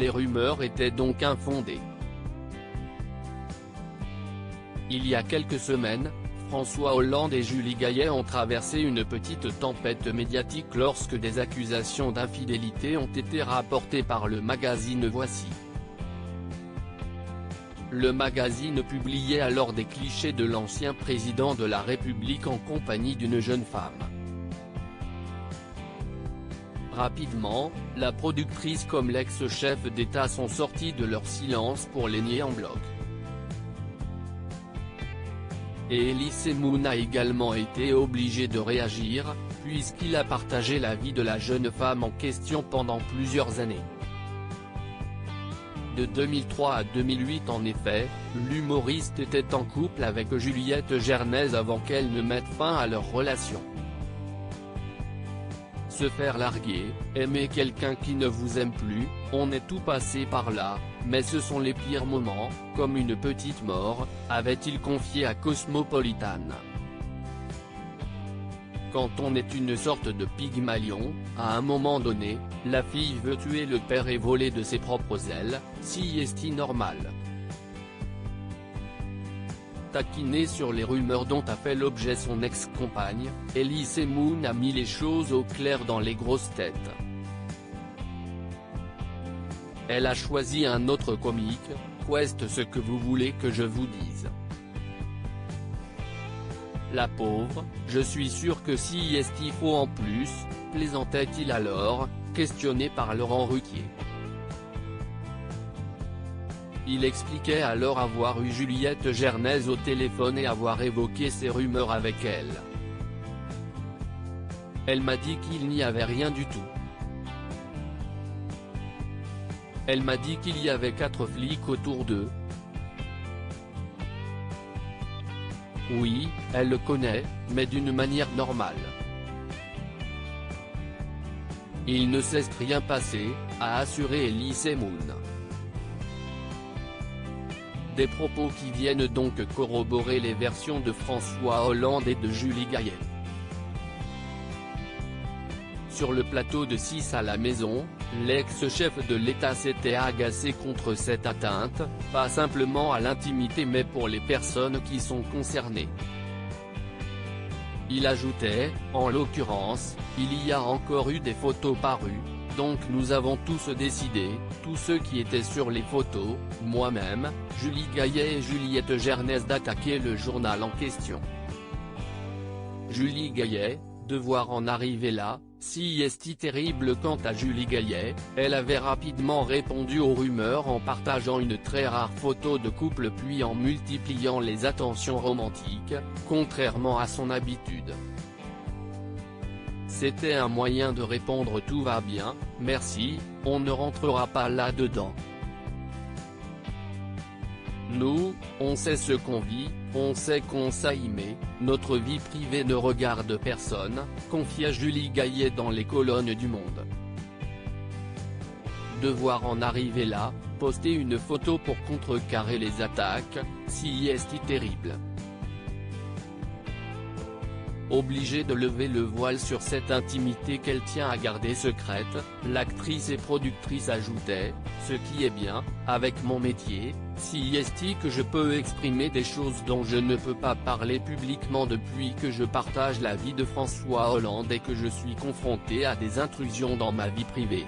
Les rumeurs étaient donc infondées. Il y a quelques semaines, François Hollande et Julie Gaillet ont traversé une petite tempête médiatique lorsque des accusations d'infidélité ont été rapportées par le magazine Voici. Le magazine publiait alors des clichés de l'ancien président de la République en compagnie d'une jeune femme. Rapidement, la productrice comme l'ex-chef d'État sont sortis de leur silence pour les nier en bloc. Et Elie Semoun a également été obligé de réagir, puisqu'il a partagé la vie de la jeune femme en question pendant plusieurs années. De 2003 à 2008 en effet, l'humoriste était en couple avec Juliette Gernez avant qu'elle ne mette fin à leur relation. Se faire larguer, aimer quelqu'un qui ne vous aime plus, on est tout passé par là, mais ce sont les pires moments, comme une petite mort, avait-il confié à Cosmopolitan. Quand on est une sorte de Pygmalion, à un moment donné, la fille veut tuer le père et voler de ses propres ailes, si est-il normal. Taquinée sur les rumeurs dont a fait l'objet son ex-compagne, Elie Semoun a mis les choses au clair dans les grosses têtes. Elle a choisi un autre comique, qu'est-ce ce que vous voulez que je vous dise. La pauvre, je suis sûr que si est-il faut en plus, plaisantait-il alors, questionné par Laurent Ruquier. Il expliquait alors avoir eu Juliette Gernez au téléphone et avoir évoqué ces rumeurs avec elle. Elle m'a dit qu'il n'y avait rien du tout. Elle m'a dit qu'il y avait 4 flics autour d'eux. Oui, elle le connaît, mais d'une manière normale. Il ne s'est rien passé, a assuré Elie Semoun. Des propos qui viennent donc corroborer les versions de François Hollande et de Julie Gaillet. Sur le plateau de 6 à la maison, l'ex-chef de l'État s'était agacé contre cette atteinte, pas simplement à l'intimité mais pour les personnes qui sont concernées. Il ajoutait, en l'occurrence, il y a encore eu des photos parues, donc nous avons tous décidé, tous ceux qui étaient sur les photos, moi-même, Julie Gaillet et Juliette Gernez d'attaquer le journal en question. Julie Gaillet, devoir en arriver là, si est-il terrible. Quant à Julie Gaillet, elle avait rapidement répondu aux rumeurs en partageant une très rare photo de couple puis en multipliant les attentions romantiques, contrairement à son habitude. C'était un moyen de répondre tout va bien, merci, on ne rentrera pas là-dedans. Nous, on sait ce qu'on vit, on sait qu'on s'aimait, notre vie privée ne regarde personne, confia Julie Gaillet dans les colonnes du Monde. Devoir en arriver là, poster une photo pour contrecarrer les attaques, si est-il terrible. Obligée de lever le voile sur cette intimité qu'elle tient à garder secrète, l'actrice et productrice ajoutait, ce qui est bien, avec mon métier, si est-il que je peux exprimer des choses dont je ne peux pas parler publiquement depuis que je partage la vie de François Hollande et que je suis confrontée à des intrusions dans ma vie privée.